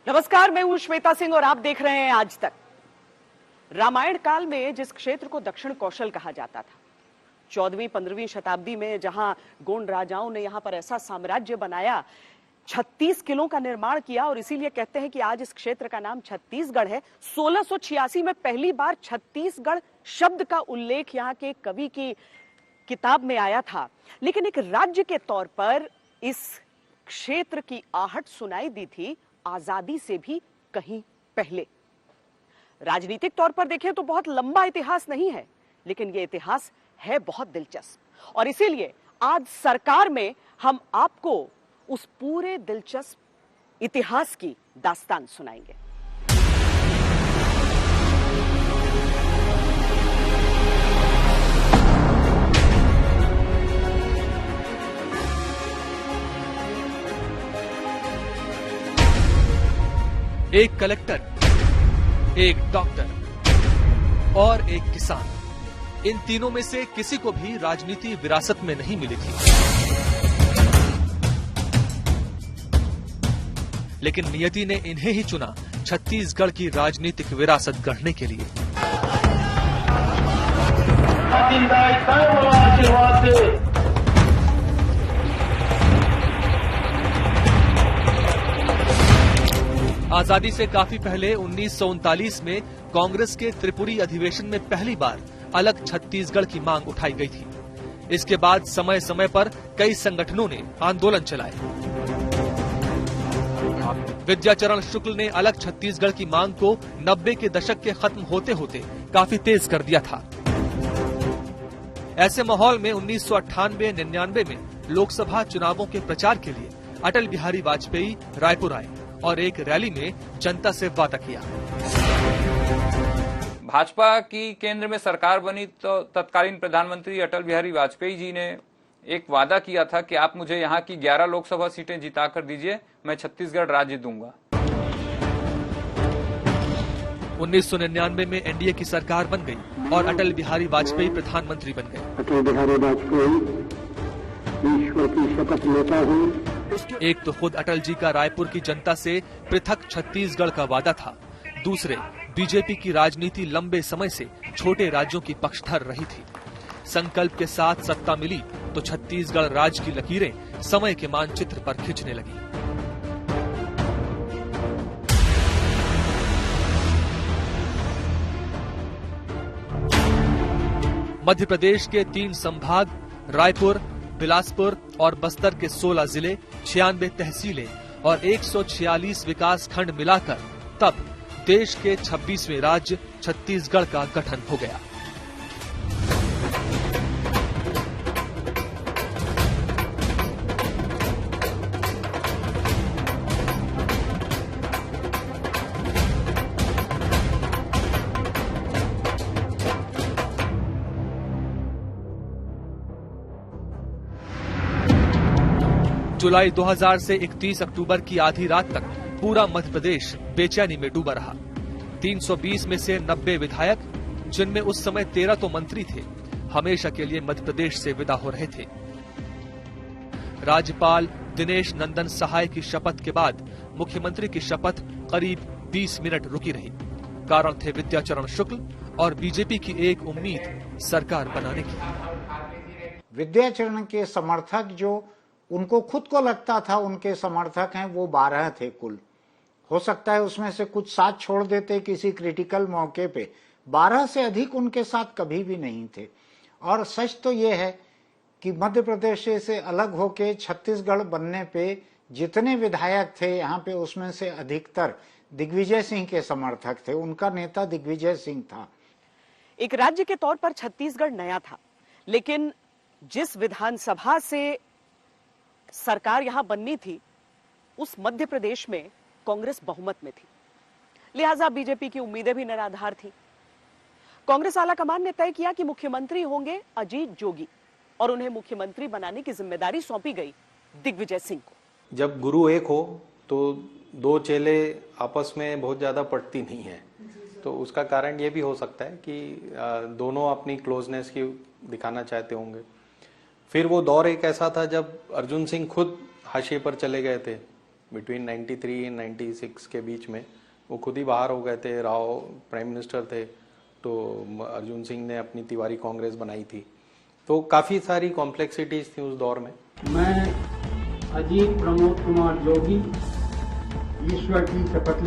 नमस्कार, मैं हूं श्वेता सिंह और आप देख रहे हैं आज तक। रामायण काल में जिस क्षेत्र को दक्षिण कौशल कहा जाता था, 14वीं 15वीं शताब्दी में जहां गोंड राजाओं ने यहां पर ऐसा साम्राज्य बनाया, 36 किलों का निर्माण किया और इसीलिए कहते हैं कि आज इस क्षेत्र का नाम छत्तीसगढ़ है। 1686 में पहली बार छत्तीसगढ़ शब्द का उल्लेख यहां के कवि की किताब में आया था, लेकिन एक राज्य के तौर पर इस क्षेत्र की आहट सुनाई दी थी आजादी से भी कहीं पहले। राजनीतिक तौर पर देखें तो बहुत लंबा इतिहास नहीं है, लेकिन यह इतिहास है बहुत दिलचस्प और इसीलिए आज सरकार में हम आपको उस पूरे दिलचस्प इतिहास की दास्तान सुनाएंगे। एक कलेक्टर, एक डॉक्टर और एक किसान, इन तीनों में से किसी को भी राजनीति विरासत में नहीं मिली थी, लेकिन नियति ने इन्हें ही चुना छत्तीसगढ़ की राजनीतिक विरासत गढ़ने के लिए। आजादी से काफी पहले 1939 में कांग्रेस के त्रिपुरी अधिवेशन में पहली बार अलग छत्तीसगढ़ की मांग उठाई गई थी। इसके बाद समय समय पर कई संगठनों ने आंदोलन चलाए। विद्याचरण शुक्ल ने अलग छत्तीसगढ़ की मांग को 90 के दशक के खत्म होते होते काफी तेज कर दिया था। ऐसे माहौल में 1998-99 में लोकसभा चुनावों के प्रचार के लिए अटल बिहारी वाजपेयी रायपुर आए और एक रैली में जनता से वादा किया। भाजपा की केंद्र में सरकार बनी तो तत्कालीन प्रधानमंत्री अटल बिहारी वाजपेयी जी ने एक वादा किया था कि आप मुझे यहाँ की 11 लोकसभा सीटें जिताकर दीजिए, मैं छत्तीसगढ़ राज्य दूंगा। 1999 में एनडीए की सरकार बन गई और अटल बिहारी वाजपेयी प्रधानमंत्री बन गए। अटल बिहारी वाजपेयी ईश्वर की शपथ लेता हूँ। एक तो खुद अटल जी का रायपुर की जनता से पृथक छत्तीसगढ़ का वादा था, दूसरे बीजेपी की राजनीति लंबे समय से छोटे राज्यों की पक्षधर रही थी। संकल्प के साथ सत्ता मिली तो छत्तीसगढ़ राज्य की लकीरें समय के मानचित्र पर खिंचने लगी। मध्य प्रदेश के 3 संभाग रायपुर, बिलासपुर और बस्तर के 16 जिले, 96 तहसीलें और 146 विकास खंड मिलाकर तब देश के 26वें राज्य छत्तीसगढ़ का गठन हो गया। जुलाई 2000 से 31 अक्टूबर की आधी रात तक पूरा मध्य प्रदेश बेचैनी में डूबा रहा। 320 में से 90 विधायक, जिनमें उस समय 13 तो मंत्री थे, हमेशा के लिए मध्य प्रदेश से विदा हो रहे थे। राज्यपाल दिनेश नंदन सहाय की शपथ के बाद मुख्यमंत्री की शपथ करीब 20 मिनट रुकी रही। कारण थे विद्याचरण शुक्ल और बीजेपी की एक उम्मीद सरकार बनाने की। विद्याचरण के समर्थक जो उनको खुद को लगता था उनके समर्थक हैं, वो 12 थे कुल। हो सकता है उसमें से कुछ साथ छोड़ देते किसी क्रिटिकल मौके पे। 12 से अधिक उनके साथ कभी भी नहीं थे। और सच तो ये है कि मध्य प्रदेश से अलग होके छत्तीसगढ़ बनने पे जितने विधायक थे यहाँ पे, उसमें से अधिकतर दिग्विजय सिंह के समर्थक थे। उनका नेता दिग्विजय सिंह था। एक राज्य के तौर पर छत्तीसगढ़ नया था, लेकिन जिस विधानसभा से सरकार यहां बननी थी, उस मध्य प्रदेश में कांग्रेस बहुमत में थी, लिहाजा बीजेपी की उम्मीदें भी निराधार थी। कांग्रेस आलाकमान ने तय किया कि मुख्यमंत्री होंगे अजीत जोगी और उन्हें मुख्यमंत्री बनाने की जिम्मेदारी सौंपी गई दिग्विजय सिंह को। जब गुरु एक हो तो 2 चेले आपस में बहुत ज्यादा पटती नहीं है, तो उसका कारण ये भी हो सकता है कि दोनों अपनी क्लोजनेस की दिखाना चाहते होंगे। फिर वो दौर एक ऐसा था जब अर्जुन सिंह खुद हाशिए पर चले गए थे बिटवीन 93 एंड 96 के बीच में वो खुद ही बाहर हो गए थे। राव प्राइम मिनिस्टर थे, तो अर्जुन सिंह ने अपनी तिवारी कांग्रेस बनाई थी। तो काफ़ी सारी कॉम्प्लेक्सिटीज थी उस दौर में। मैं अजीत प्रमोद कुमार जोगी ईश्वर की शपथ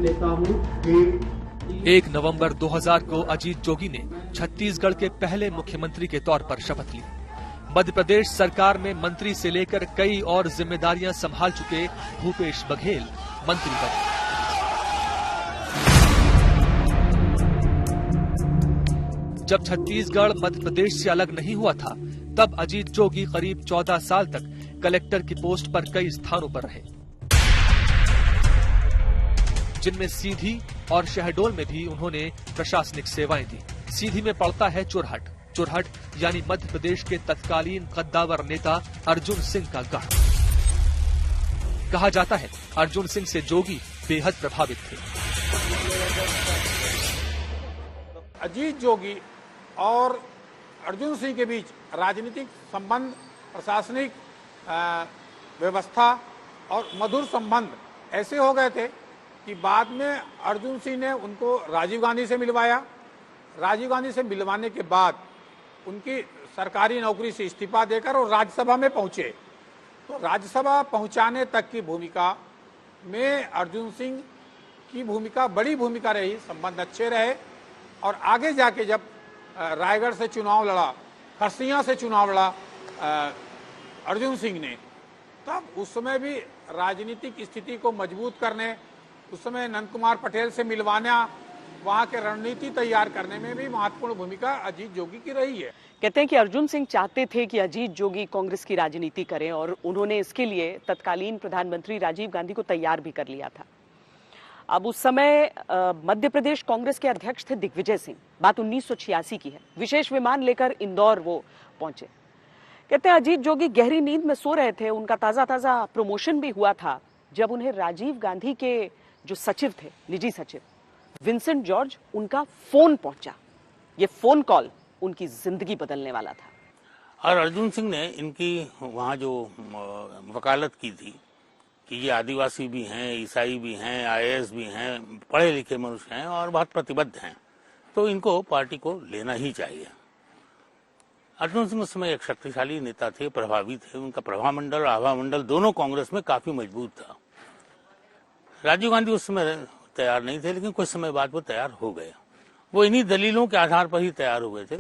लेता हूँ कि 1 नवंबर 2000 को अजीत जोगी ने छत्तीसगढ़ के पहले मुख्यमंत्री के तौर पर शपथ ली। मध्य प्रदेश सरकार में मंत्री से लेकर कई और जिम्मेदारियां संभाल चुके भूपेश बघेल मंत्री बने। जब छत्तीसगढ़ मध्य प्रदेश से अलग नहीं हुआ था, तब अजीत जोगी करीब 14 साल तक कलेक्टर की पोस्ट पर कई स्थानों पर रहे, जिनमें सीधी और शहडोल में भी उन्होंने प्रशासनिक सेवाएं दी। सीधी में पड़ता है चोरहट। चोरहट यानी मध्य प्रदेश के तत्कालीन कद्दावर नेता अर्जुन सिंह का गढ़। कहा जाता है अर्जुन सिंह से जोगी बेहद प्रभावित थे। अजीत जोगी और अर्जुन सिंह के बीच राजनीतिक संबंध, प्रशासनिक व्यवस्था और मधुर संबंध ऐसे हो गए थे कि बाद में अर्जुन सिंह ने उनको राजीव गांधी से मिलवाया। राजीव गांधी से मिलवाने के बाद उनकी सरकारी नौकरी से इस्तीफा देकर और राज्यसभा में पहुंचे। तो राज्यसभा पहुंचाने तक की भूमिका में अर्जुन सिंह की भूमिका बड़ी भूमिका रही, संबंध अच्छे रहे। और आगे जाके जब रायगढ़ से चुनाव लड़ा, खरसिया से चुनाव लड़ा अर्जुन सिंह ने, तब उस समय भी राजनीतिक स्थिति को मजबूत करने, उस समय नंद कुमार पटेल से मिलवाना, वहां के रणनीति तैयार करने में भी महत्वपूर्ण भूमिका अजीत जोगी की रही है। कहते हैं कि अर्जुन सिंह चाहते थे कि अजीत जोगी कांग्रेस की राजनीति करें और उन्होंने इसके लिए तत्कालीन प्रधानमंत्री राजीव गांधी को तैयार भी कर लिया था। अब उस समय मध्य प्रदेश कांग्रेस के अध्यक्ष थे दिग्विजय सिंह। बात 1986 की है। विशेष विमान लेकर इंदौर वो पहुंचे। कहते हैं अजीत जोगी गहरी नींद में सो रहे थे। उनका ताजा ताजा प्रमोशन भी हुआ था जब उन्हें राजीव गांधी के जो सचिव थे, निजी सचिव विंसेंट जॉर्ज, उनका फोन पहुंचा। ये फोन कॉल उनकी जिंदगी बदलने वाला था। और अर्जुन सिंह ने इनकी वहाँ जो वकालत की थी कि ये आदिवासी भी हैं, ईसाई भी हैं, आईएएस भी हैं, पढ़े लिखे मनुष्य हैं और बहुत प्रतिबद्ध हैं, तो इनको पार्टी को लेना ही चाहिए। अर्जुन सिंह उस समय एक शक्तिशाली नेता थे, प्रभावी थे। उनका प्रभाव मंडल, आभा मंडल दोनों कांग्रेस में काफी मजबूत था। राजीव गांधी उस समय तैयार नहीं थे, लेकिन कुछ समय बाद वो तैयार हो गए। वो इन्हीं दलीलों के आधार पर ही तैयार हो गए थे।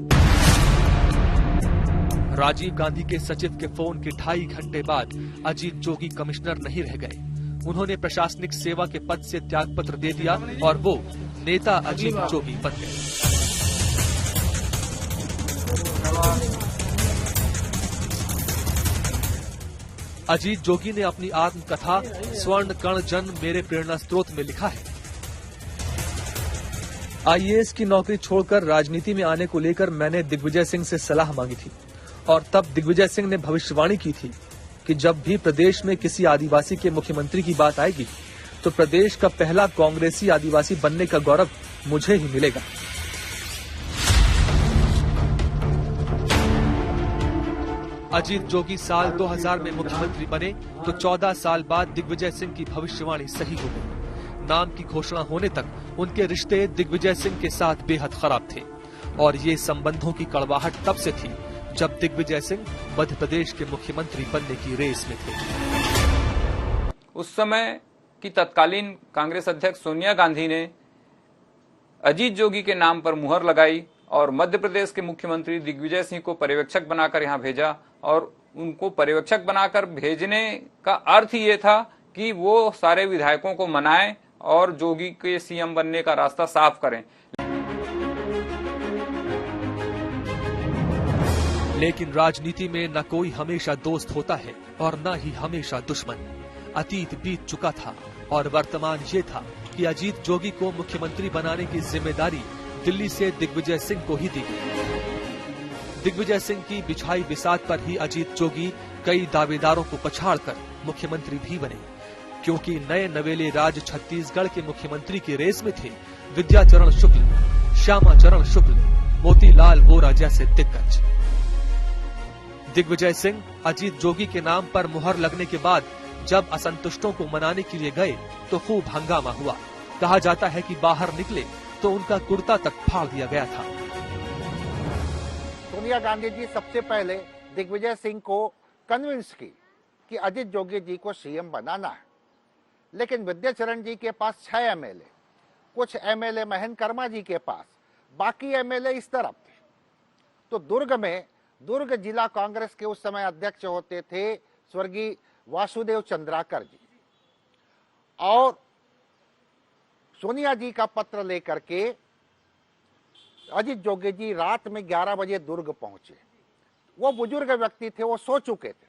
राजीव गांधी के सचिव के फोन के 2.5 घंटे बाद अजीत जोगी कमिश्नर नहीं रह गए। उन्होंने प्रशासनिक सेवा के पद से त्यागपत्र दे दिया और वो नेता अजीत जोगी बन गए। अजीत जोगी ने अपनी आत्मकथा स्वर्ण कण जन मेरे प्रेरणा स्रोत में लिखा है, आईएएस की नौकरी छोड़कर राजनीति में आने को लेकर मैंने दिग्विजय सिंह से सलाह मांगी थी और तब दिग्विजय सिंह ने भविष्यवाणी की थी कि जब भी प्रदेश में किसी आदिवासी के मुख्यमंत्री की बात आएगी तो प्रदेश का पहला कांग्रेसी आदिवासी बनने का गौरव मुझे ही मिलेगा। अजीत जोगी साल 2000 में मुख्यमंत्री बने तो 14 साल बाद दिग्विजय सिंह की भविष्यवाणी सही हो गई। नाम की घोषणा होने तक उनके रिश्ते दिग्विजय सिंह के साथ बेहद खराब थे और ये संबंधों की कड़वाहट तब से थी जब दिग्विजय सिंह मध्य प्रदेश के मुख्यमंत्री बनने की रेस में थे। उस समय की तत्कालीन कांग्रेस अध्यक्ष सोनिया गांधी ने अजीत जोगी के नाम पर मुहर लगाई और मध्य प्रदेश के मुख्यमंत्री दिग्विजय सिंह को पर्यवेक्षक बनाकर यहां भेजा। और उनको पर्यवेक्षक बनाकर भेजने का अर्थ ये था कि वो सारे विधायकों को मनाएं और जोगी के सीएम बनने का रास्ता साफ करें। लेकिन राजनीति में न कोई हमेशा दोस्त होता है और न ही हमेशा दुश्मन। अतीत बीत चुका था और वर्तमान ये था कि अजीत जोगी को मुख्यमंत्री बनाने की जिम्मेदारी दिल्ली से दिग्विजय सिंह को ही दी गई। दिग्विजय सिंह की बिछाई बिसात पर ही अजीत जोगी कई दावेदारों को पछाड़कर मुख्यमंत्री भी बने, क्योंकि नए नवेले राज छत्तीसगढ़ के मुख्यमंत्री की रेस में थे विद्याचरण शुक्ल, श्यामाचरण शुक्ल, मोतीलाल वोरा जैसे दिग्गज। दिग्विजय सिंह अजीत जोगी के नाम पर मुहर लगने के बाद जब असंतुष्टों को मनाने के लिए गए तो खूब हंगामा हुआ। कहा जाता है कि बाहर निकले तो उनका कुर्ता तक फाड़ दिया गया था। सोनिया गांधी जी सबसे पहले दिग्विजय सिंह को कन्विंस की कि अजीत जोगी जी को सीएम बनाना है, लेकिन विद्याचरण जी के पास 6 एमएलए, कुछ एमएलए महेंद्र कर्मा जी के पास, बाकी एमएलए इस तरफ थे। तो दुर्ग जिला कांग्रेस के उस समय अध्यक्ष होते थे स्वर्गीय वासुदेव चंद्राकर जी, और सोनिया जी का पत्र लेकर के अजीत जोगी जी रात में 11 बजे दुर्ग पहुंचे। वो बुजुर्ग व्यक्ति थे, वो सो चुके थे।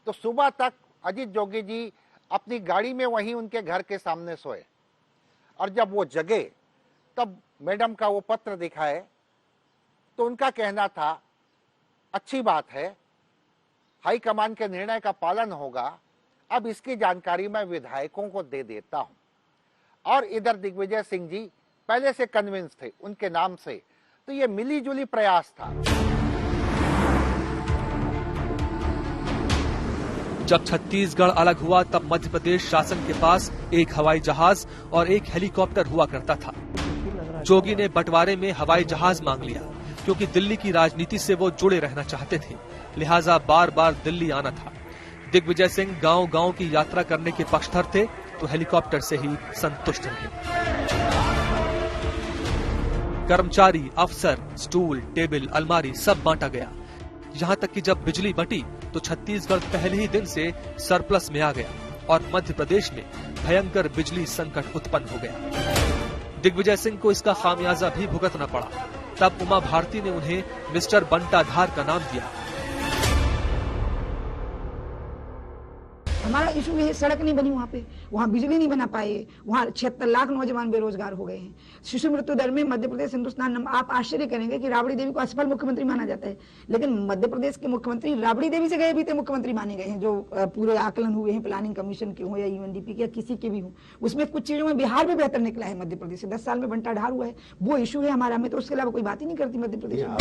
तो सुबह तक अजीत जोगी जी अपनी गाड़ी में वहीं उनके घर के सामने सोए, और जब वो जगे तब मैडम का वो पत्र दिखाए तो उनका कहना था, अच्छी बात है, हाईकमान के निर्णय का पालन होगा, अब इसकी जानकारी मैं विधायकों को दे देता हूं। और इधर दिग्विजय सिंह जी पहले से कन्विंस थे उनके नाम से, तो ये मिली जुली प्रयास था। जब छत्तीसगढ़ अलग हुआ तब मध्य प्रदेश शासन के पास एक हवाई जहाज और एक हेलीकॉप्टर हुआ करता था। जोगी ने बंटवारे में हवाई जहाज मांग लिया, क्योंकि दिल्ली की राजनीति से वो जुड़े रहना चाहते थे, लिहाजा बार बार दिल्ली आना था। दिग्विजय सिंह गांव-गांव की यात्रा करने के पक्षधर थे, तो हेलीकॉप्टर से ही संतुष्ट रहे। कर्मचारी, अफसर, स्टूल, टेबल, अलमारी सब बांटा गया। यहाँ तक कि जब बिजली बटी तो छत्तीसगढ़ पहले ही दिन से सरप्लस में आ गया और मध्य प्रदेश में भयंकर बिजली संकट उत्पन्न हो गया। दिग्विजय सिंह को इसका खामियाजा भी भुगतना पड़ा। तब उमा भारती ने उन्हें मिस्टर बंटाधार का नाम दिया। हमारा इशू ये सड़क नहीं बनी, वहाँ बिजली नहीं बना पाए, वहाँ 76 लाख नौजवान बेरोजगार हो गए हैं। शिशु मृत्यु दर में मध्य प्रदेश हिंदुस्तान, आप आश्चर्य करेंगे कि राबड़ी देवी को असफल मुख्यमंत्री माना जाता है, लेकिन मध्य प्रदेश के मुख्यमंत्री राबड़ी देवी से गए भी थे मुख्यमंत्री माने गए हैं। जो पूरे आकलन हुए हैं प्लानिंग कमीशन के हो या यूएनडीपी के या किसी के भी हो, उसमें कुछ चीजों में बिहार भी बेहतर निकला है मध्य प्रदेश से। 10 साल में बंटाढार हुआ है, वो इशू है हमारा में, तो उसके अलावा कोई बात ही नहीं करती मध्य प्रदेश में।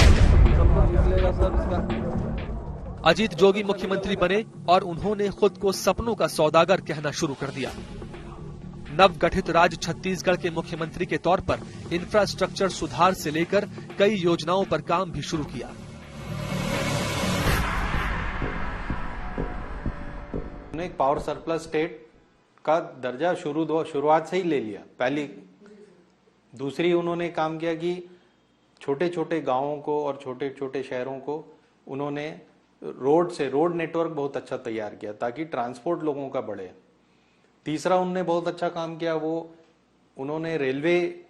अजीत जोगी मुख्यमंत्री बने और उन्होंने खुद को सपनों का सौदागर कहना शुरू कर दिया। नवगठित राज्य छत्तीसगढ़ के मुख्यमंत्री के तौर पर इंफ्रास्ट्रक्चर सुधार से लेकर कई योजनाओं पर काम भी शुरू किया। उन्होंने एक पावर सरप्लस स्टेट का दर्जा शुरुआत से ही ले लिया। पहली दूसरी उन्होंने काम किया कि छोटे छोटे गांवों को और छोटे छोटे शहरों को उन्होंने रोड नेटवर्क बहुत अच्छा तैयार किया ताकि ट्रांसपोर्ट लोगों का बढ़े। तीसरा उन्होंने बहुत अच्छा काम किया, वो उन्होंने रेलवे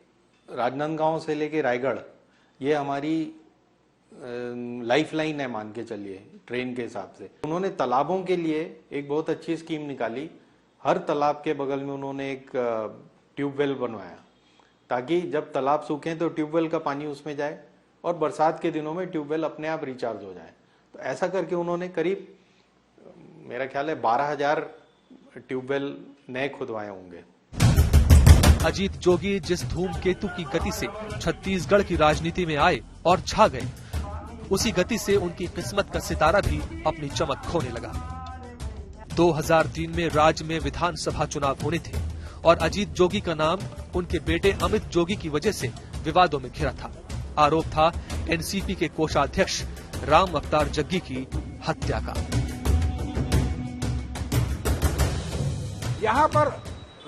राजनांदगांव से लेके रायगढ़, ये हमारी लाइफलाइन है मान के चलिए ट्रेन के हिसाब से। उन्होंने तालाबों के लिए एक बहुत अच्छी स्कीम निकाली। हर तालाब के बगल में उन्होंने एक ट्यूबवेल बनवाया ताकि जब तालाब सूखे तो ट्यूबवेल का पानी उसमें जाए और बरसात के दिनों में ट्यूबवेल अपने आप रिचार्ज हो जाए। तो ऐसा करके उन्होंने करीब मेरा ख्याल है 12,000 ट्यूबवेल नए खुदवाए होंगे। अजीत जोगी जिस धूमकेतु की गति से छत्तीसगढ़ की राजनीति में आए और छा गए, उसी गति से उनकी किस्मत का सितारा भी अपनी चमक खोने लगा। 2003 में राज्य में विधानसभा चुनाव होने थे और अजीत जोगी का नाम उनके बेटे अमित जोगी की वजह से विवादों में घिरा था। आरोप था एनसीपी के कोषाध्यक्ष राम अवतार जग्गी की हत्या का। यहाँ पर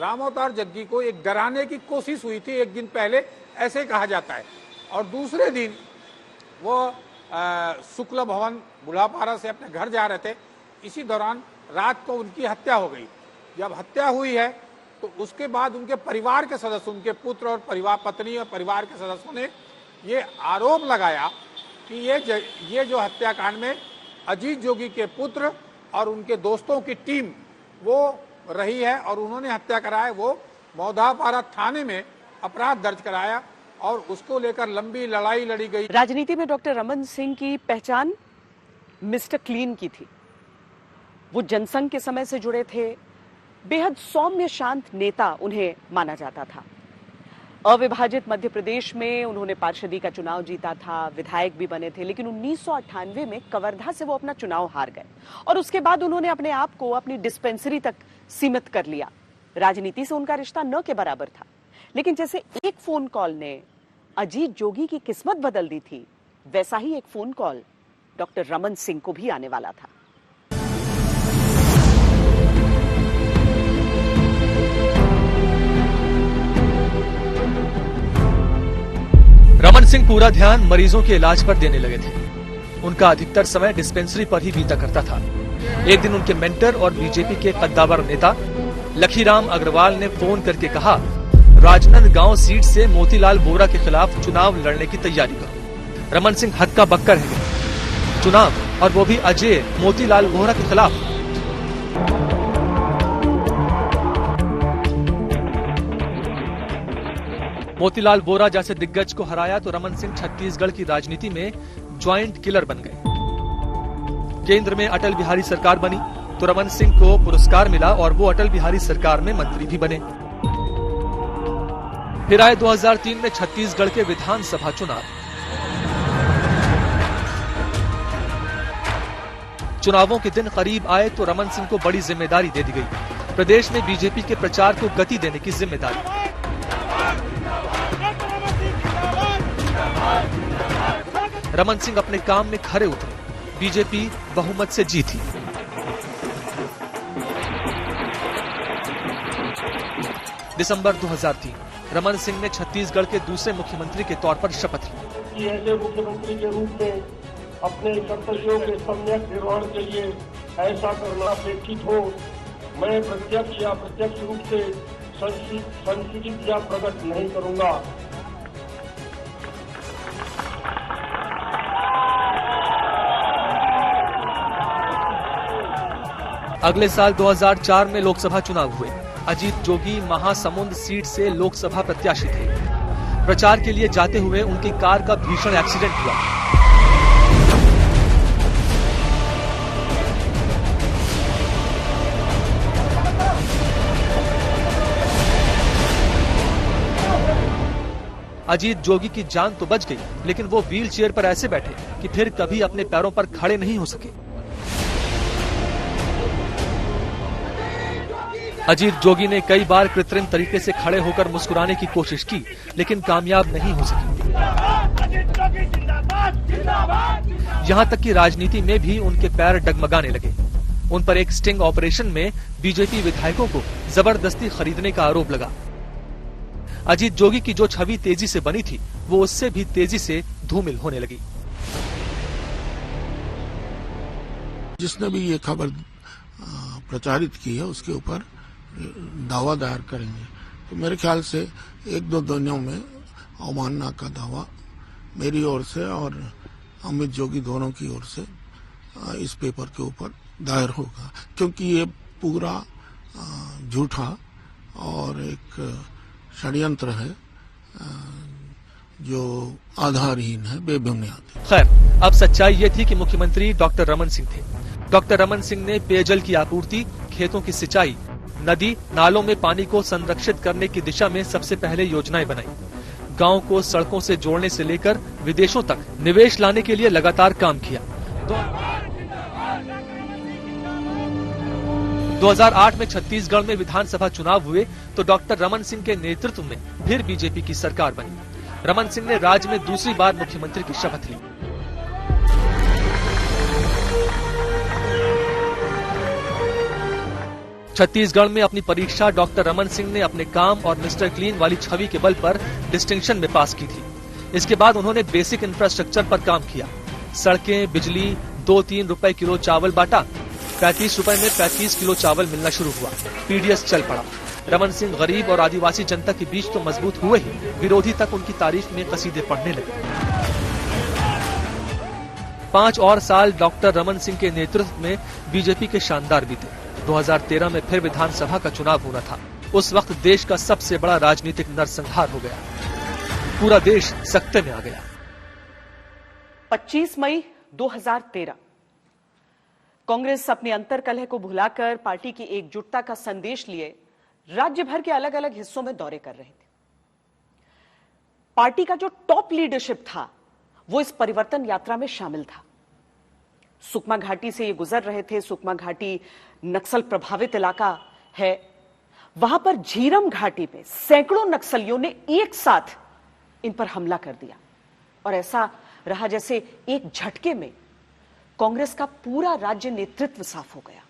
राम अवतार जग्गी को एक डराने की कोशिश हुई थी एक दिन पहले, ऐसे कहा जाता है। और दूसरे दिन वो शुक्ल भवन बुढ़ापारा से अपने घर जा रहे थे। इसी दौरान रात को उनकी हत्या हो गई। जब हत्या हुई है तो उसके बाद उनके परिवार के सदस्य, उनके पुत्र और परिवार, पत्नी और परिवार के सदस्यों ने ये आरोप लगाया कि ये जो हत्याकांड में अजीत जोगी के पुत्र और उनके दोस्तों की टीम वो रही है और उन्होंने हत्या कराया। वो मौधापारा थाने में अपराध दर्ज कराया और उसको लेकर लंबी लड़ाई लड़ी गई। राजनीति में डॉक्टर रमन सिंह की पहचान मिस्टर क्लीन की थी। वो जनसंघ के समय से जुड़े थे, बेहद सौम्य शांत नेता उन्हें माना जाता था। अविभाजित मध्य प्रदेश में उन्होंने पार्षदी का चुनाव जीता था, विधायक भी बने थे, लेकिन 1998 में कवर्धा से वो अपना चुनाव हार गए और उसके बाद उन्होंने अपने आप को अपनी डिस्पेंसरी तक सीमित कर लिया। राजनीति से उनका रिश्ता न के बराबर था, लेकिन जैसे एक फोन कॉल ने अजीत जोगी की किस्मत बदल दी थी, वैसा ही एक phone call doctor Raman Singh को भी आने वाला था। रमन सिंह पूरा ध्यान मरीजों के इलाज पर देने लगे थे। उनका अधिकतर समय डिस्पेंसरी पर ही बीता करता था। एक दिन उनके मेंटर और बीजेपी के कद्दावर नेता लखीराम अग्रवाल ने फोन करके कहा, राजनांदगांव सीट से मोतीलाल वोरा के खिलाफ चुनाव लड़ने की तैयारी करो। रमन सिंह हक्का बक्का रह गए। चुनाव, और वो भी अजय मोतीलाल वोरा के खिलाफ। मोतीलाल वोरा जैसे दिग्गज को हराया तो रमन सिंह छत्तीसगढ़ की राजनीति में ज्वाइंट किलर बन गए। केंद्र में अटल बिहारी सरकार बनी तो रमन सिंह को पुरस्कार मिला और वो अटल बिहारी सरकार में मंत्री भी बने। फिर आए 2003 में छत्तीसगढ़ के विधानसभा चुनाव। चुनावों के दिन करीब आए तो रमन सिंह को बड़ी जिम्मेदारी दे दी गई। प्रदेश में बीजेपी के प्रचार को गति देने की जिम्मेदारी। रमन सिंह अपने काम में खरे उतरे। बीजेपी बहुमत से जीती। दिसंबर 2003 रमन सिंह ने छत्तीसगढ़ के दूसरे मुख्यमंत्री के तौर पर शपथ ली। ऐसे मुख्यमंत्री के रूप में अपने कर्तव्यों के सम्यक निर्वहन के लिए ऐसा करना अपेक्षित हो, मैं प्रत्यक्ष या अप्रत्यक्ष रूप से संसूचित या प्रकट नहीं करूंगा। अगले साल 2004 में लोकसभा चुनाव हुए। अजीत जोगी महासमुंद सीट से लोकसभा प्रत्याशी थे। प्रचार के लिए जाते हुए उनकी कार का भीषण एक्सीडेंट हुआ। अजीत जोगी की जान तो बच गई, लेकिन वो व्हील चेयर पर ऐसे बैठे कि फिर कभी अपने पैरों पर खड़े नहीं हो सके। अजीत जोगी ने कई बार कृत्रिम तरीके से खड़े होकर मुस्कुराने की कोशिश की, लेकिन कामयाब नहीं हो सकी। यहाँ तक कि राजनीति में भी उनके पैर डगमगाने लगे। उन पर एक स्टिंग ऑपरेशन में बीजेपी विधायकों को जबरदस्ती खरीदने का आरोप लगा। अजीत जोगी की जो छवि तेजी से बनी थी, वो उससे भी तेजी से धूमिल होने लगी। जिसने भी ये खबर प्रचारित की है उसके ऊपर दावा दायर करेंगे, तो मेरे ख्याल से 1-2 दिनों में अवमानना का दावा मेरी ओर से और अमित जोगी दोनों की ओर से इस पेपर के ऊपर दायर होगा, क्योंकि ये पूरा झूठा और एक षड्यंत्र है जो आधारहीन है, बेबुनियाद है। खैर, अब सच्चाई ये थी कि मुख्यमंत्री डॉक्टर रमन सिंह थे। डॉक्टर रमन सिंह ने पेयजल की आपूर्ति, खेतों की सिंचाई, नदी नालों में पानी को संरक्षित करने की दिशा में सबसे पहले योजनाएं बनाई। गांव को सड़कों से जोड़ने से लेकर विदेशों तक निवेश लाने के लिए लगातार काम किया। 2008 में छत्तीसगढ़ में विधानसभा चुनाव हुए तो डॉक्टर रमन सिंह के नेतृत्व में फिर बीजेपी की सरकार बनी। रमन सिंह ने राज्य में दूसरी बार मुख्यमंत्री की शपथ ली। छत्तीसगढ़ में अपनी परीक्षा डॉक्टर रमन सिंह ने अपने काम और मिस्टर क्लीन वाली छवि के बल पर डिस्टिंक्शन में पास की थी। इसके बाद उन्होंने बेसिक इंफ्रास्ट्रक्चर पर काम किया। सड़कें, बिजली, 2-3 रुपए किलो चावल बांटा। 35 रुपए में 35 किलो चावल मिलना शुरू हुआ। पीडीएस चल पड़ा। रमन सिंह गरीब और आदिवासी जनता के बीच तो मजबूत हुए ही, विरोधी तक उनकी तारीफ में कसीदे पढ़ने लगे। 5 और साल डॉक्टर रमन सिंह के नेतृत्व में बीजेपी के शानदार बीते। 2013 में फिर विधानसभा का चुनाव होना था। उस वक्त देश का सबसे बड़ा राजनीतिक नरसंहार हो गया। पूरा देश सख्ते में आ गया। 25 मई 2013 कांग्रेस अपने अंतर्कलह को भुलाकर पार्टी की एकजुटता का संदेश लिए राज्य भर के अलग अलग हिस्सों में दौरे कर रहे थे। पार्टी का जो टॉप लीडरशिप था वो इस परिवर्तन यात्रा में शामिल था। सुकमा घाटी से ये गुजर रहे थे। सुकमा घाटी नक्सल प्रभावित इलाका है। वहां पर झीरम घाटी में सैकड़ों नक्सलियों ने एक साथ इन पर हमला कर दिया और ऐसा रहा जैसे एक झटके में कांग्रेस का पूरा राज्य नेतृत्व साफ हो गया।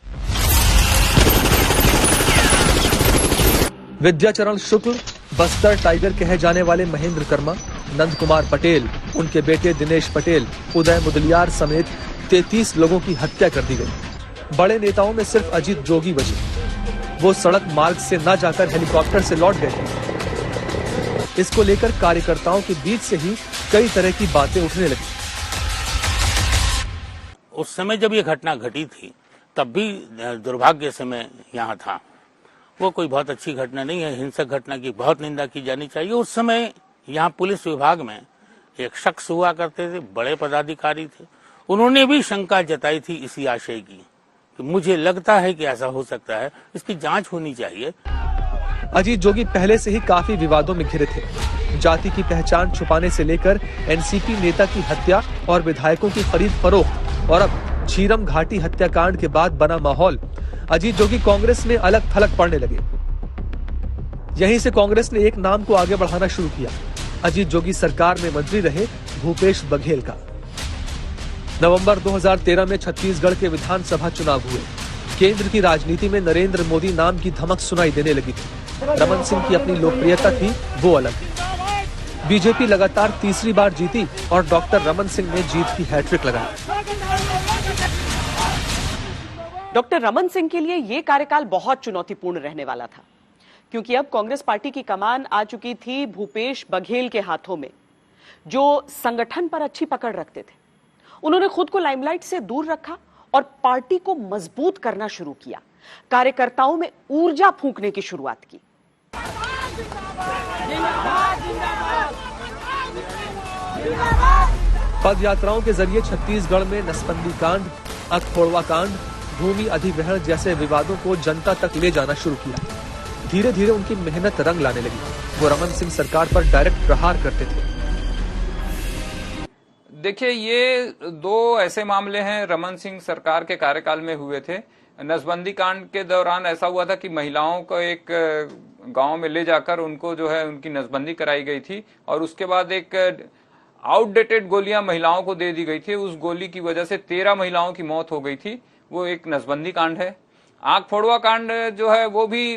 विद्याचरण शुक्ल, बस्तर टाइगर कहे जाने वाले महेंद्र कर्मा, नंद कुमार पटेल, उनके बेटे दिनेश पटेल, उदय मुदलियार समेत 33 लोगों की हत्या कर दी गई। बड़े नेताओं में सिर्फ अजीत जोगी बचे। वो सड़क मार्ग से न जाकर हेलीकॉप्टर से लौट गए थे। इसको लेकर कार्यकर्ताओं के बीच से ही कई तरह की बातें उठने लगी। उस समय जब ये घटना घटी थी तब भी दुर्भाग्य से मैं यहाँ था। वो कोई बहुत अच्छी घटना नहीं है। हिंसक घटना की बहुत निंदा की जानी चाहिए। उस समय यहाँ पुलिस विभाग में एक शख्स हुआ करते थे, बड़े पदाधिकारी थे। उन्होंने भी शंका जताई थी इसी आशय की कि मुझे लगता है कि ऐसा हो सकता है, इसकी जांच होनी चाहिए। अजीत जोगी पहले से ही काफी विवादों में घिरे थे। जाति की पहचान छुपाने से लेकर एनसीपी नेता की हत्या और विधायकों की खरीद फरोख्त और अब झीरम घाटी हत्याकांड के बाद बना माहौल अजीत जोगी कांग्रेस में अलग थलग पड़ने लगे। यहीं से कांग्रेस ने एक नाम को आगे बढ़ाना शुरू किया। अजीत जोगी सरकार में मंत्री रहे भूपेश बघेल का। नवंबर 2013 में छत्तीसगढ़ के विधानसभा चुनाव हुए। केंद्र की राजनीति में नरेंद्र मोदी नाम की धमक सुनाई देने लगी थी। रमन सिंह की अपनी लोकप्रियता थी, वो अलग। बीजेपी लगातार तीसरी बार जीती और डॉक्टर रमन सिंह ने जीत की हैट्रिक लगाई। डॉक्टर रमन सिंह के लिए यह कार्यकाल बहुत चुनौतीपूर्ण रहने वाला था, क्योंकि अब कांग्रेस पार्टी की कमान आ चुकी थी भूपेश बघेल के हाथों में, जो संगठन पर अच्छी पकड़ रखते थे। उन्होंने खुद को लाइमलाइट से दूर रखा और पार्टी को मजबूत करना शुरू किया। कार्यकर्ताओं में ऊर्जा फूंकने की शुरुआत की। पद यात्राओं के जरिए छत्तीसगढ़ में नसबंदी कांड, अखोड़वा कांड, भूमि अधिग्रहण जैसे विवादों को जनता तक ले जाना शुरू किया। धीरे धीरे उनकी मेहनत रंग लाने लगी। वो रमन सिंह सरकार पर डायरेक्ट प्रहार करते थे। देखिए, ये दो ऐसे मामले हैं रमन सिंह सरकार के कार्यकाल में हुए थे। नसबंदी कांड के दौरान ऐसा हुआ था कि महिलाओं को एक गांव में ले जाकर उनको जो है उनकी नसबंदी कराई गई थी और उसके बाद एक आउटडेटेड गोलियां महिलाओं को दे दी गई थी। उस गोली की वजह से 13 महिलाओं की मौत हो गई थी। वो एक नसबंदी कांड है। आंख फोड़वा कांड जो है वो भी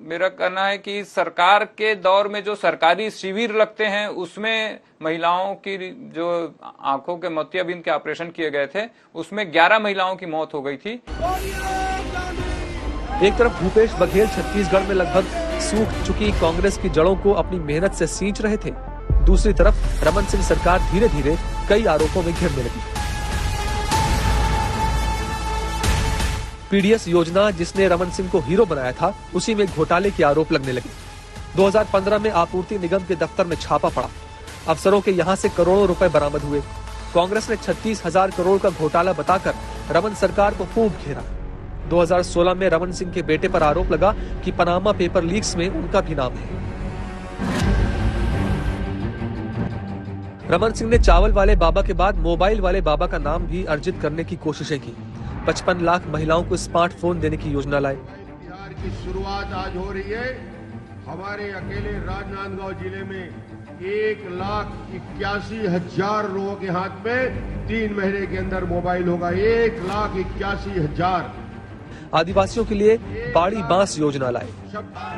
मेरा कहना है कि सरकार के दौर में जो सरकारी शिविर लगते हैं उसमें महिलाओं की जो आंखों के मोतियाबिंद के ऑपरेशन किए गए थे उसमें 11 महिलाओं की मौत हो गई थी। एक तरफ भूपेश बघेल छत्तीसगढ़ में लगभग सूख चुकी कांग्रेस की जड़ों को अपनी मेहनत से सींच रहे थे। दूसरी तरफ रमन सिंह सरकार धीरे धीरे कई आरोपों में घिरने लगी। पीडीएस योजना जिसने रमन सिंह को हीरो बनाया था, उसी में घोटाले के आरोप लगने लगे। 2015 में आपूर्ति निगम के दफ्तर में छापा पड़ा। अफसरों के यहां से करोड़ों रुपए बरामद हुए। कांग्रेस ने 36,000 करोड़ का घोटाला बताकर रमन सरकार को खूब घेरा। 2016 में रमन सिंह के बेटे पर आरोप लगा कि पनामा पेपर लीक्स में उनका भी नाम है। रमन सिंह ने चावल वाले बाबा के बाद मोबाइल वाले बाबा का नाम भी अर्जित करने की कोशिशें की। 55 लाख महिलाओं को स्मार्टफोन देने की योजना लाए। बिहार की शुरुआत आज हो रही है। हमारे अकेले राजनांदगांव जिले में 1,81,000 लोगों के हाथ में 3 महीने के अंदर मोबाइल होगा। 1,81,000। आदिवासियों के लिए बाड़ी बांस योजना लाए।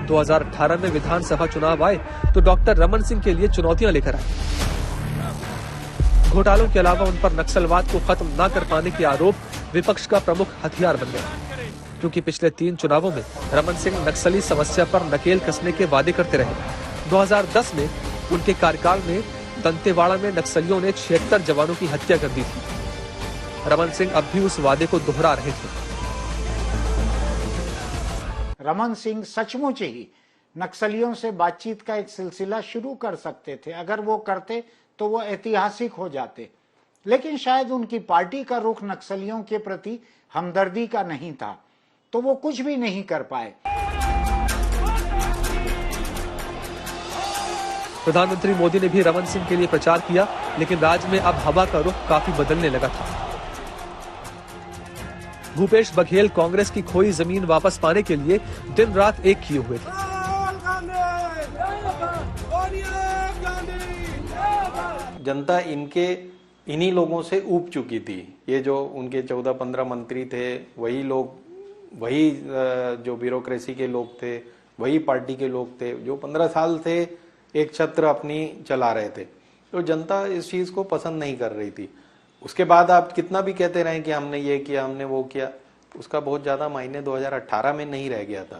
2018 में विधानसभा चुनाव आए तो डॉक्टर रमन सिंह के लिए चुनौतियां लेकर आए। घोटालों के अलावा उन पर नक्सलवाद को खत्म न कर पाने के आरोप विपक्ष का प्रमुख हथियार बन गया, क्योंकि पिछले 3 चुनावों में रमन सिंह नक्सली समस्या पर नकेल कसने के वादे करते रहे। 2010 में उनके कार्यकाल में दंतेवाड़ा में नक्सलियों ने 76 जवानों की हत्या कर दी थी। रमन सिंह अब भी उस वादे को दोहरा रहे थे। रमन सिंह सचमुच ही नक्सलियों से बातचीत का एक सिलसिला शुरू कर सकते थे। अगर वो करते तो वो ऐतिहासिक हो जाते, लेकिन शायद उनकी पार्टी का रुख नक्सलियों के प्रति हमदर्दी का नहीं था, तो वो कुछ भी नहीं कर पाए। प्रधानमंत्री मोदी ने भी रमन सिंह के लिए प्रचार किया, लेकिन राज्य में अब हवा का रुख काफी बदलने लगा था। भूपेश बघेल कांग्रेस की खोई जमीन वापस पाने के लिए दिन रात एक किए हुए थे। जनता इन्हीं लोगों से ऊब चुकी थी। ये जो उनके 14-15 मंत्री थे, वही लोग, वही जो ब्यूरोक्रेसी के लोग थे, वही पार्टी के लोग थे जो 15 साल से एक छत्र अपनी चला रहे थे। तो जनता इस चीज को पसंद नहीं कर रही थी। उसके बाद आप कितना भी कहते रहे कि हमने ये किया, हमने वो किया, उसका बहुत ज्यादा मायने 2018 में नहीं रह गया था।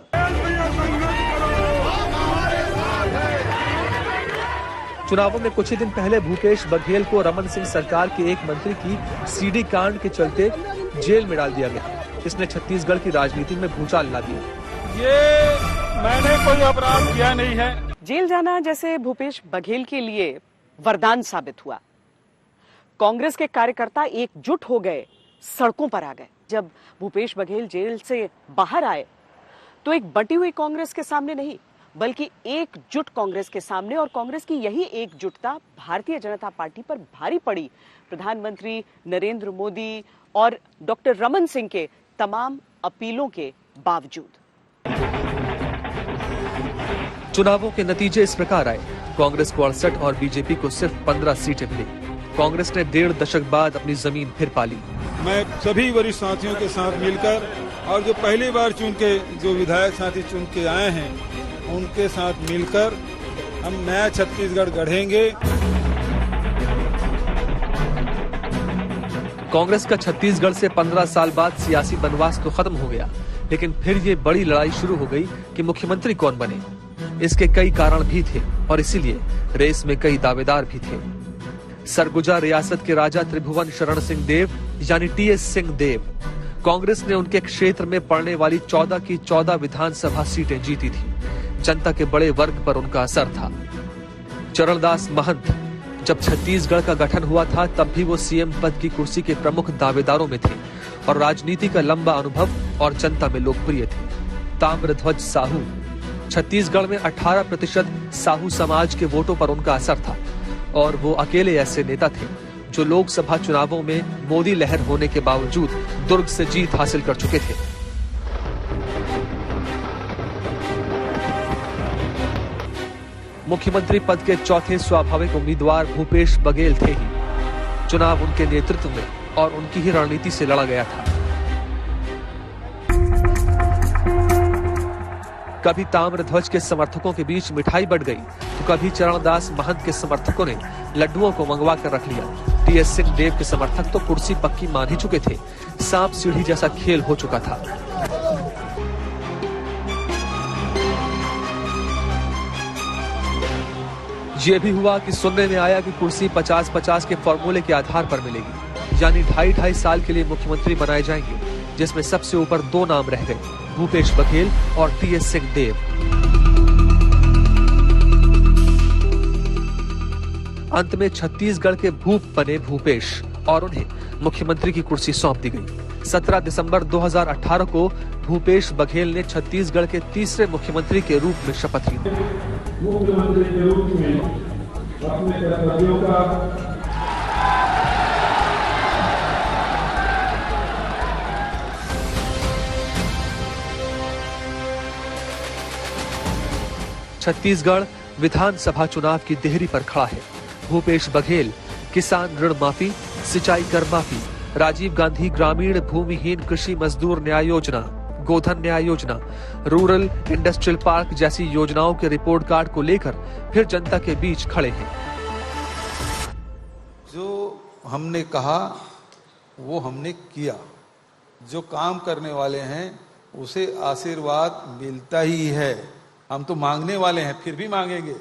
चुनावों में कुछ ही दिन पहले भूपेश बघेल को रमन सिंह सरकार के एक मंत्री की सीडी कांड के चलते जेल में डाल दिया गया। इसने छत्तीसगढ़ की राजनीति में भूचाल ला दिया। ये मैंने कोई अपराध किया नहीं है। जेल जाना जैसे भूपेश बघेल के लिए वरदान साबित हुआ। कांग्रेस के कार्यकर्ता एकजुट हो गए, सड़कों पर आ गए। जब भूपेश बघेल जेल से बाहर आए तो एक बटी हुई कांग्रेस के सामने नहीं, बल्कि एकजुट कांग्रेस के सामने, और कांग्रेस की यही एकजुटता भारतीय जनता पार्टी पर भारी पड़ी। प्रधानमंत्री नरेंद्र मोदी और डॉक्टर रमन सिंह के तमाम अपीलों के बावजूद। चुनावों के नतीजे इस प्रकार आए। कांग्रेस को 68 और बीजेपी को सिर्फ 15 सीटें मिली। कांग्रेस ने 1.5 दशक बाद अपनी जमीन फिर पाली। मैं सभी वरिष्ठ साथियों के साथ मिलकर और जो पहली बार चुन के जो विधायक साथी चुन के आए हैं, उनके साथ मिलकर हम नया छत्तीसगढ़ गढ़ेंगे। कांग्रेस का छत्तीसगढ़ से 15 साल बाद सियासी बनवास तो खत्म हो गया, लेकिन फिर ये बड़ी लड़ाई शुरू हो गई कि मुख्यमंत्री कौन बने। इसके कई कारण भी थे और इसीलिए रेस में कई दावेदार भी थे। सरगुजा रियासत के राजा त्रिभुवन शरण सिंह देव यानी TS सिंह देव, कांग्रेस ने उनके क्षेत्र में पड़ने वाली 14 की 14 विधानसभा सीटें जीती थी। जनता के बड़े वर्ग पर उनका असर था। चरणदास महंत, जब छत्तीसगढ़ का गठन हुआ था तब भी वो सीएम पद की कुर्सी के प्रमुख दावेदारों में थे और राजनीति का लंबा अनुभव और जनता में लोकप्रिय थे। ताम्रध्वज साहू, छत्तीसगढ़ में 18% साहू समाज के वोटों पर उनका असर था और वो अकेले ऐसे नेता थे जो लोकसभा चुनावों में मोदी लहर होने के बावजूद दुर्ग से जीत हासिल कर चुके थे। मुख्यमंत्री पद के चौथे स्वाभाविक उम्मीदवार भूपेश बघेल थे ही। चुनाव उनके नेतृत्व में और उनकी ही रणनीति से लड़ा गया था। कभी ताम्रध्वज के समर्थकों के बीच मिठाई बंट गई तो कभी चरणदास महंत के समर्थकों ने लड्डुओं को मंगवा कर रख लिया। TS सिंह देव के समर्थक तो कुर्सी पक्की मान ही चुके थे। सांप सीढ़ी जैसा खेल हो चुका था। ये भी हुआ कि सुनने में आया कि कुर्सी 50-50 के फॉर्मूले के आधार पर मिलेगी, यानी 2.5 साल के लिए मुख्यमंत्री बनाए जाएंगे, जिसमें सबसे ऊपर 2 नाम रह गए, भूपेश बघेल और TS सिंह देव। अंत में छत्तीसगढ़ के भूप बने भूपेश और उन्हें मुख्यमंत्री की कुर्सी सौंप दी गई। 17 दिसंबर 2018 को भूपेश बघेल ने छत्तीसगढ़ के तीसरे मुख्यमंत्री के रूप में शपथ ली। मुख्यमंत्री के रूप में अपने कर्तव्यों का छत्तीसगढ़ विधानसभा चुनाव की देहरी पर खड़ा है। भूपेश बघेल किसान ऋण माफी, सिंचाई कर माफी, राजीव गांधी ग्रामीण भूमिहीन कृषि मजदूर न्याय योजना, गोधन न्याय योजना, रूरल इंडस्ट्रियल पार्क जैसी योजनाओं के रिपोर्ट कार्ड को लेकर फिर जनता के बीच खड़े हैं। जो हमने कहा वो हमने किया। जो काम करने वाले हैं उसे आशीर्वाद मिलता ही है। हम तो मांगने वाले हैं, फिर भी मांगेंगे,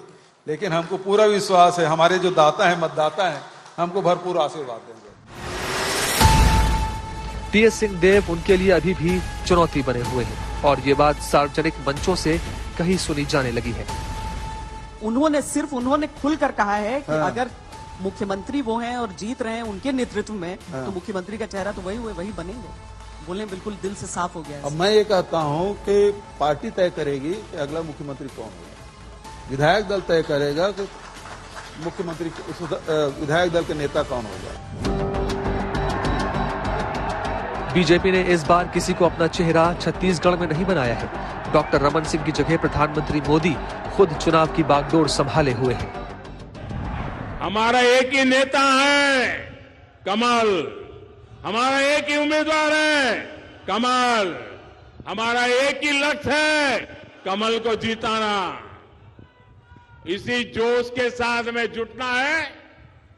लेकिन हमको पूरा विश्वास है हमारे जो दाता है, मतदाता है, हमको भरपूर आशीर्वाद देंगे। TS सिंह देव उनके लिए अभी भी चुनौती बने हुए हैं और ये बात सार्वजनिक मंचों से कहीं सुनी जाने लगी है। उन्होंने खुलकर कहा है कि अगर मुख्यमंत्री वो हैं और जीत रहे हैं उनके नेतृत्व में, तो मुख्यमंत्री का चेहरा तो वही बनेंगे। बोले बिल्कुल दिल से साफ हो गया है। अब मैं ये कहता हूँ कि पार्टी तय करेगी कि अगला मुख्यमंत्री कौन होगा, विधायक दल तय करेगा कि मुख्यमंत्री उस विधायक दल के नेता कौन होगा। बीजेपी ने इस बार किसी को अपना चेहरा छत्तीसगढ़ में नहीं बनाया है। डॉक्टर रमन सिंह की जगह प्रधानमंत्री मोदी खुद चुनाव की बागडोर संभाले हुए हैं। हमारा एक ही नेता है, कमल। हमारा एक ही उम्मीदवार है, कमल। हमारा एक ही लक्ष्य है, कमल को जीताना। इसी जोश के साथ में जुटना है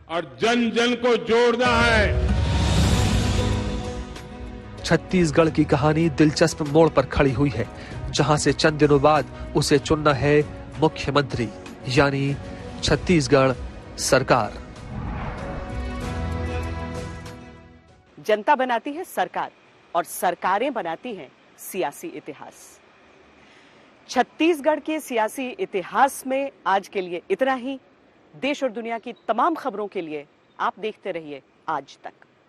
और जन जन को जोड़ना है। छत्तीसगढ़ की कहानी दिलचस्प मोड़ पर खड़ी हुई है, जहां से चंद दिनों बाद उसे चुनना है मुख्यमंत्री, यानी छत्तीसगढ़ सरकार। जनता बनाती है सरकार और सरकारें बनाती हैं सियासी इतिहास। छत्तीसगढ़ के सियासी इतिहास में आज के लिए इतना ही। देश और दुनिया की तमाम खबरों के लिए आप देखते रहिए आज तक।